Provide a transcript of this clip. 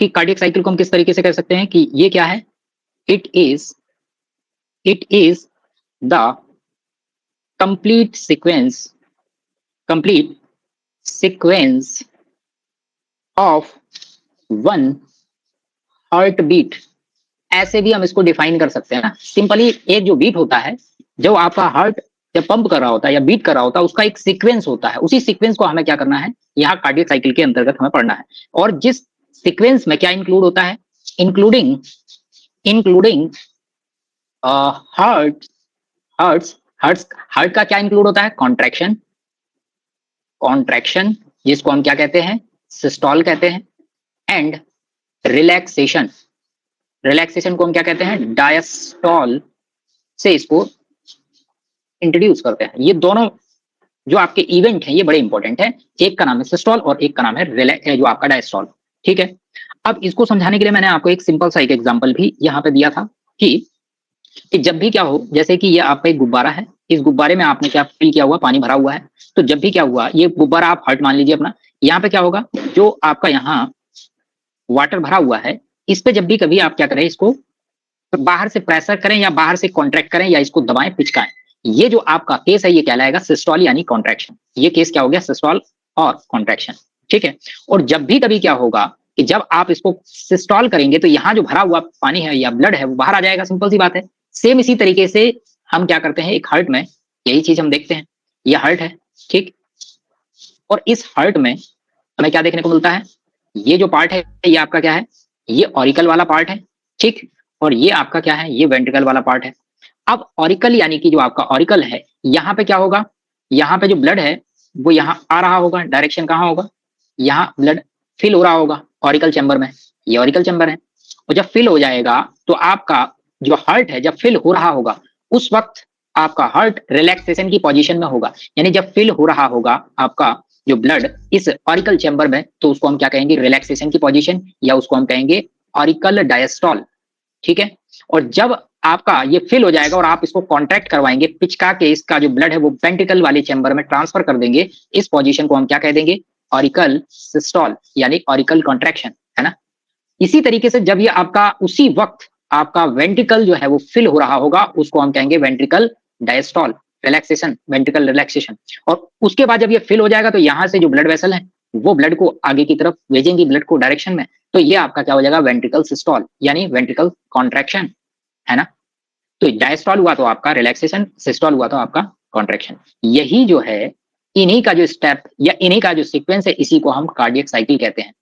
कि cardiac cycle को हम किस तरीके से कह सकते हैं कि ये क्या है, it is the complete sequence of one heartbeat. ऐसे भी हम इसको डिफाइन कर सकते हैं ना, सिंपली एक जो बीट होता है, जो आपका हार्ट जब पंप कर रहा होता है या बीट कर रहा होता है, उसका एक सीक्वेंस होता है। उसी सीक्वेंस को हमें क्या करना है, यहाँ कार्डियक साइकिल के अंतर्गत हमें पढ़ना है। और जिस सीक्वेंस में क्या इंक्लूड होता है, including heart hearts hearts heart का क्या इंक्लूड होता है, कॉन्ट्रैक्शन जिसको हम क्या कहते हैं, सिस्टोल कहते हैं, एंड रिलैक्सेशन को हम क्या कहते हैं, डायस्टॉल से इसको इंट्रोड्यूस करते हैं। ये दोनों जो आपके इवेंट हैं ये बड़े इंपॉर्टेंट है, एक का नाम है सिस्टोल और एक का नाम है जो आपका डायस्टॉल। ठीक है, अब इसको समझाने के लिए मैंने आपको एक सिंपल सा एक एग्जांपल भी यहाँ पे दिया था कि जब भी क्या हो, जैसे कि ये आपका एक गुब्बारा है, इस गुब्बारे में आपने क्या फिल किया हुआ, पानी भरा हुआ है। तो जब भी क्या हुआ, ये गुब्बारा आप हार्ट मान लीजिए अपना, यहाँ पे क्या होगा, जो आपका यहाँ वाटर भरा हुआ है, इस पे जब भी कभी आप क्या करें, इसको बाहर से प्रेशर करें या बाहर से कॉन्ट्रैक्ट करें या इसको दबाएं, पिचकाएं, ये जो आपका केस है ये कहलाएगा सिस्टोल यानी कॉन्ट्रैक्शन। ये केस क्या हो गया, सिस्टोल और कॉन्ट्रैक्शन। ठीक है, और जब भी कभी क्या होगा कि जब आप इसको सिस्टोल करेंगे तो यहाँ जो भरा हुआ पानी है या ब्लड है वो बाहर आ जाएगा, सिंपल सी बात है। सेम इसी तरीके से हम क्या करते हैं, एक हार्ट में यही चीज हम देखते हैं, ये हार्ट है, ठीक, और इस हार्ट में हमें क्या देखने को मिलता है, ये जो पार्ट है ये आपका क्या है, ये ऑरिकल वाला पार्ट है, ठीक, और ये आपका क्या है, ये वेंट्रिकल वाला पार्ट है। अब ऑरिकल यानी कि जो आपका ऑरिकल है, यहाँ पे क्या होगा, यहाँ पे जो ब्लड है वो यहाँ आ रहा होगा, डायरेक्शन कहाँ होगा, यहाँ ब्लड फिल हो रहा होगा ऑरिकल चैम्बर में, ये ऑरिकल चैम्बर है। और जब फिल हो जाएगा तो आपका जो हार्ट है जब फिल हो रहा होगा उस वक्त आपका हार्ट रिलैक्सेशन की पोजीशन में होगा, यानी जब फिल हो रहा होगा आपका जो ब्लड इस ऑरिकल चैम्बर में, तो उसको हम क्या कहेंगे, रिलैक्सेशन की पोजीशन, या उसको हम कहेंगे ऑरिकल डायस्टॉल। ठीक है, और जब आपका ये फिल हो जाएगा और आप इसको कॉन्ट्रैक्ट करवाएंगे, पिचका के इसका जो ब्लड है वो वेंट्रिकल वाले चैम्बर में ट्रांसफर कर देंगे, इस पोजीशन को हम क्या कह देंगे, ऑरिकल सिस्टोल यानी ऑरिकल कॉन्ट्रैक्शन, है ना। इसी तरीके से जब ये आपका उसी वक्त आपका वेंट्रिकल जो है वो फिल हो रहा होगा, उसको हम कहेंगे ventricle diastole, relaxation, ventricle relaxation. और उसके बाद जब ये फिल हो जाएगा तो यहाँ से जो ब्लड वेसल है वो ब्लड को आगे की तरफ भेजेंगी, ब्लड को डायरेक्शन में, तो ये आपका क्या हो जाएगा, वेंट्रिकल सिस्टोल यानी वेंट्रिकल कॉन्ट्रैक्शन, है ना। तो डायस्टॉल हुआ तो आपका रिलैक्सेशन, सिस्टोल हुआ तो आपका कॉन्ट्रैक्शन। यही जो है, इन्हीं का जो स्टेप या इन्हीं का जो सीक्वेंस है, इसी को हम कार्डियक साइकिल कहते हैं।